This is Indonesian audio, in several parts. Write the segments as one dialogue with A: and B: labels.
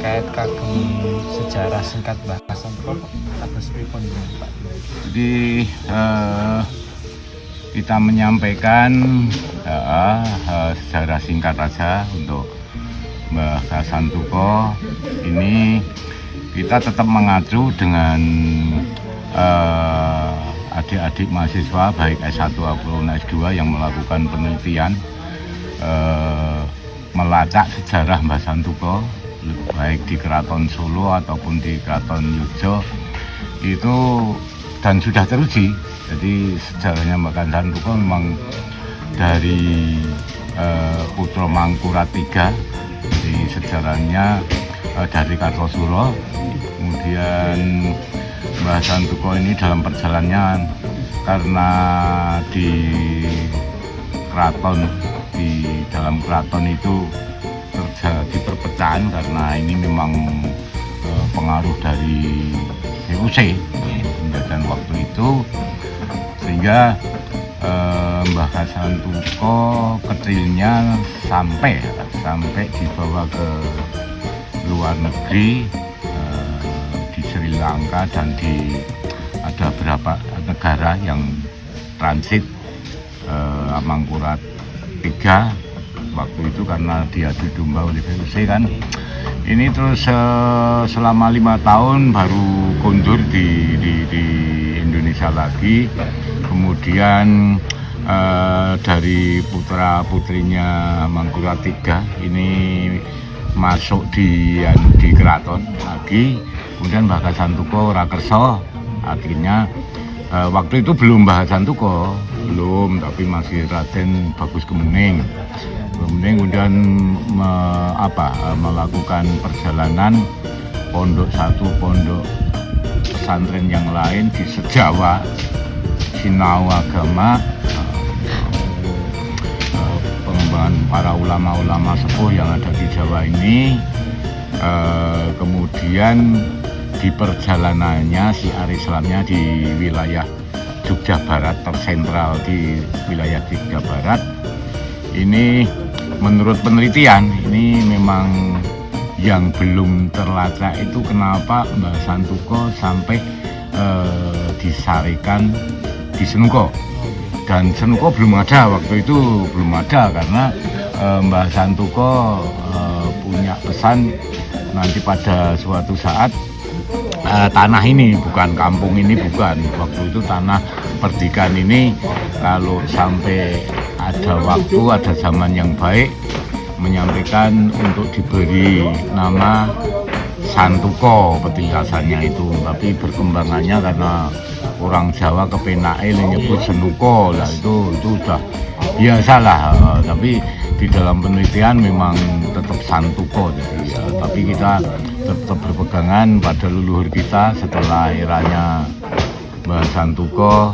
A: terkait kagem sejarah singkat Mbah Santuko atas pripun Pak?
B: Jadi kita menyampaikan sejarah singkat aja untuk Mbah Santuko. Ini kita tetap mengacu dengan adik-adik mahasiswa baik S1 maupun S2 yang melakukan penelitian melacak sejarah Mbah Santuko baik di Keraton Solo ataupun di Keraton Yogyo itu, dan sudah teruji. Jadi sejarahnya Mbah Santuko memang dari Putra Mangkurat III. Jadi sejarahnya dari Kartosuro. Kemudian Mbah Santuko ini dalam perjalanannya karena di dalam keraton itu terjadi perpecahan karena ini memang pengaruh dari VOC penjajahan waktu itu, sehingga Mbah Santuko kecilnya sampai dibawa ke luar negeri, di Sri Lanka dan ada beberapa negara yang transit Mangkurat III waktu itu karena diadu domba oleh VOC kan. Ini terus selama 5 tahun baru kondur di Indonesia lagi. Kemudian dari putra putrinya Mangkurat III ini masuk di keraton lagi. Kemudian Mbah Santuko Rakerso, akhirnya waktu itu belum Mbah Santuko, tapi masih Raden Bagus Kemuning. Kemudian melakukan perjalanan pondok satu, pondok pesantren yang lain di sejawa, sinau agama, pengembangan para ulama-ulama sepuh yang ada di Jawa ini. Kemudian di perjalanannya syiar Islamnya di wilayah Jogja Barat, tersentral di wilayah Jogja Barat. Ini menurut penelitian ini memang yang belum terlacak itu kenapa Mbah Santuko sampai disarikan di Senuko. Dan Senuko belum ada waktu itu, belum ada karena Mbah Santuko punya pesan nanti pada suatu saat tanah ini, bukan kampung ini, bukan. Waktu itu tanah perdikan ini kalau sampai ada waktu, ada zaman yang baik, menyampaikan untuk diberi nama Santuko petingkasannya itu. Tapi berkembangannya karena orang Jawa kepenake nyebut Senuko lah, itu sudah biasalah. Tapi di dalam penelitian memang tetap Santuko. Jadi tapi kita tetap berpegangan pada leluhur kita setelah eranya Mbah Santuko,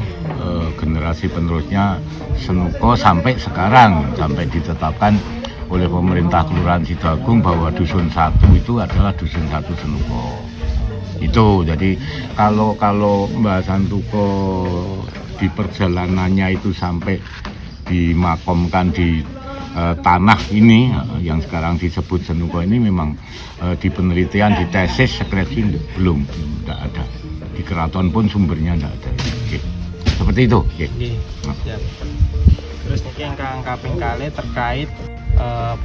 B: generasi penerusnya Senuko sampai sekarang, sampai ditetapkan oleh pemerintah Kelurahan Sidoagung bahwa Dusun 1 itu adalah Dusun 1 Senuko. Itu jadi kalau Mbah Santuko di perjalanannya itu sampai dimakamkan di tanah ini yang sekarang disebut Senuko ini memang di penelitian, di tesis, skripsi belum ada. Di keraton pun sumbernya tidak ada. Oke. Seperti itu. Oke.
A: Siap. Terus yang kaping kali terkait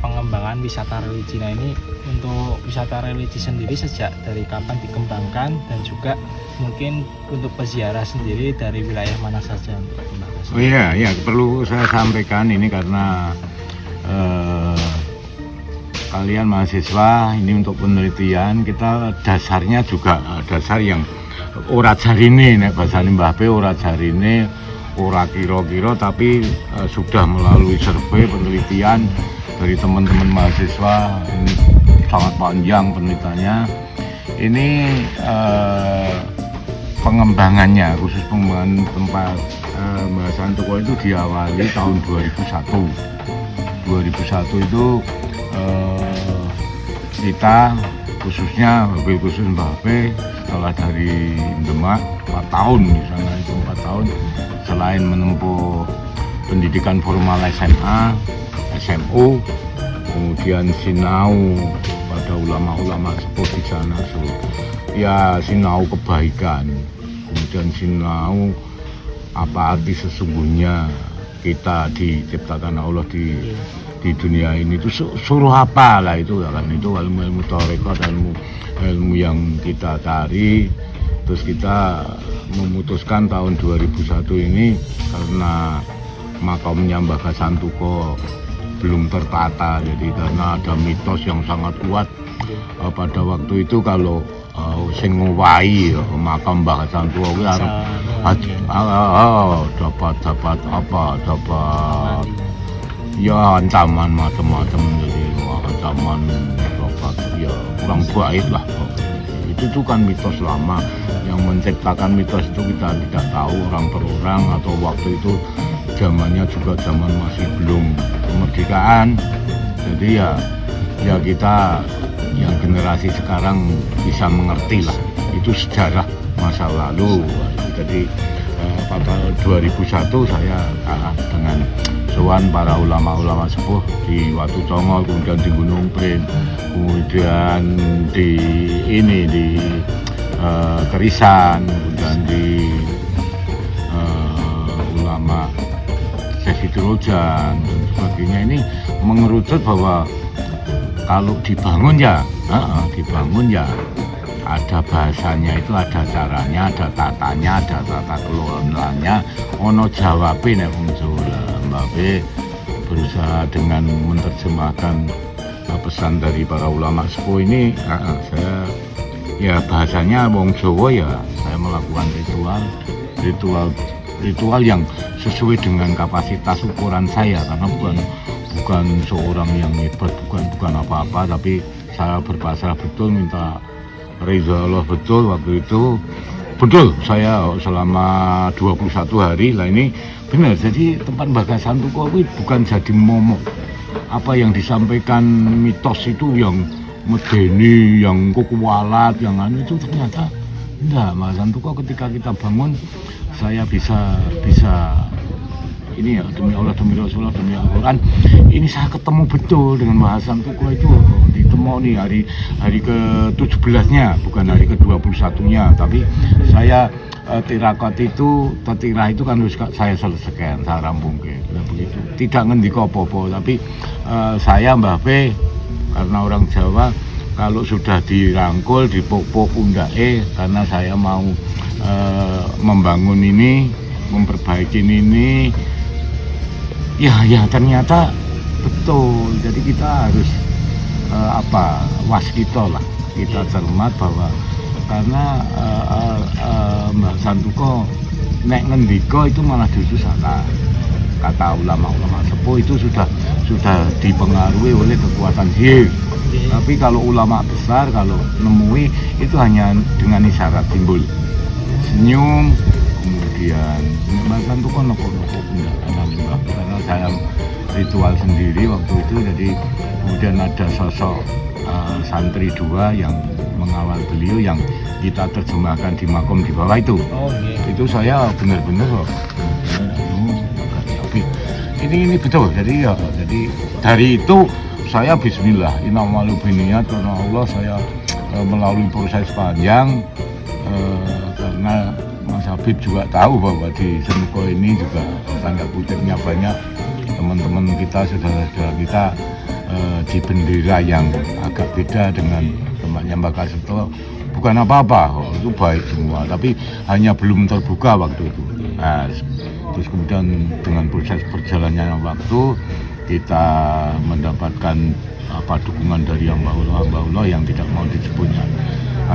A: pengembangan wisata religi. Nah ini untuk wisata religi sendiri sejak dari kapan dikembangkan, dan juga mungkin untuk peziarah sendiri dari wilayah mana saja untuk dikembangkan?
B: Oh iya, perlu saya sampaikan ini karena kalian mahasiswa ini untuk penelitian kita dasarnya juga dasar yang ora jarine, nek bahasane Mbah P ora jarine, ora kira-kira, tapi sudah melalui survei penelitian dari teman-teman mahasiswa. Ini sangat panjang penelitiannya. Ini pengembangannya, khusus pengembangan tempat Mbah Santuko itu diawali tahun 2001 itu kita khususnya mobil khusus Mbah P setelah dari Demak 4 tahun di sana itu 4 tahun, selain menempuh pendidikan formal SMA, SMU, kemudian sinau pada ada ulama-ulama sepuh di sana. So, ya sinau kebaikan, kemudian sinau apa arti sesungguhnya kita diciptakan Allah di dunia ini itu suruh apa lah itu kan, itu ilmu tarekat, ilmu yang kita cari. Terus kita memutuskan tahun 2001 ini karena makamnya Mbah Gasantuko belum tertata, jadi karena ada mitos yang sangat kuat pada waktu itu kalau sing ngowahi makam Mbah Gasantuko kuwi arep dapat ya ancaman macam-macam, jadi ancaman dapat ya kurang baik lah. Itu kan mitos lama, yang menciptakan mitos itu kita tidak tahu orang per orang, atau waktu itu zamannya juga zaman masih belum kemerdekaan. Jadi ya kita yang generasi sekarang bisa mengerti lah itu sejarah masa lalu. Jadi pada 2001 saya dengan sowan para ulama-ulama sepuh di Watu Congo, kemudian di Gunung Pring, kemudian di Kerisan, kemudian di ulama Sesi Trojan dan sebagainya, ini mengerucut bahwa kalau dibangun ya ada bahasanya, itu ada caranya, ada tatanya, ada tata kelolanya, ono jawabe nek wong Jawa. Mbak B berusaha dengan menerjemahkan pesan dari para ulama sepuh ini. Saya ya bahasanya wong Jawa, ya saya melakukan ritual yang sesuai dengan kapasitas ukuran saya, karena bukan seorang yang hebat, bukan apa-apa, tapi saya berpasrah betul, minta ridha Allah betul. Waktu itu betul saya selama 21 hari lah ini benar. Jadi tempat Mbah Gasantuko itu bukan jadi momok apa yang disampaikan mitos itu, yang medeni, yang kukualat, yang anu, itu ternyata enggak. Mbah Gasantuko ketika kita bangun, saya bisa ini ya, demi Allah, demi Rasulullah, demi Al-Quran, ini saya ketemu betul dengan Mbah Gasantuko itu ditemu nih hari ke-17-nya, bukan hari ke-21-nya, tapi saya tirakat itu, tetirah itu kan harus saya selesaikan, saya rampungkan, begitu. Tidak ngendika apa-apa, tapi saya Mbah P, karena orang Jawa, kalau sudah dirangkul, dipok-pok pundake, karena saya mau membangun ini, memperbaiki ini, ya ternyata betul. Jadi kita harus waskita lah, kita cermat bahwa karena Mbah Gasantuko nek ngendika itu malah justru salah. Kata ulama-ulama sepuh itu sudah dipengaruhi oleh kekuatan sihir. Tapi kalau ulama besar, kalau nemui itu hanya dengan isyarat simbol, senyum, kemudian Mbah Gasantuko nopo-nopo enggak, karena saya ritual sendiri waktu itu. Jadi kemudian ada sosok santri 2 yang mengawal beliau, yang kita terjemahkan di makom di bawah itu. Itu saya benar-benar ini betul. Jadi dari itu saya bismillah, inamalu biniyat, karena Allah saya melalui proses panjang, karena Mas Habib juga tahu bahwa di Senuko ini juga tanda kutipnya banyak teman-teman kita, saudara-saudara kita di bendera yang agak beda dengan tempatnya Mbah Gasantuko. Bukan apa-apa, itu baik semua, tapi hanya belum terbuka waktu itu. Terus kemudian dengan proses perjalannya waktu, kita mendapatkan dukungan dari yang Mbah yang tidak mau disebutnya,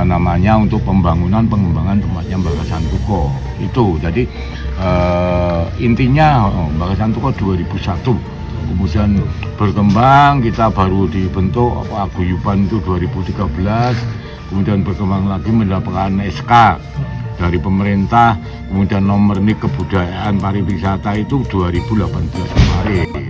B: namanya untuk pengembangan tempatnya Mbah Gasantuko itu. Jadi intinya Mbah Gasantuko 2001, kemudian berkembang, kita baru dibentuk Aguyuban itu 2013, kemudian berkembang lagi mendapatkan SK dari pemerintah, kemudian nomor nik kebudayaan pariwisata itu 2018 kemarin.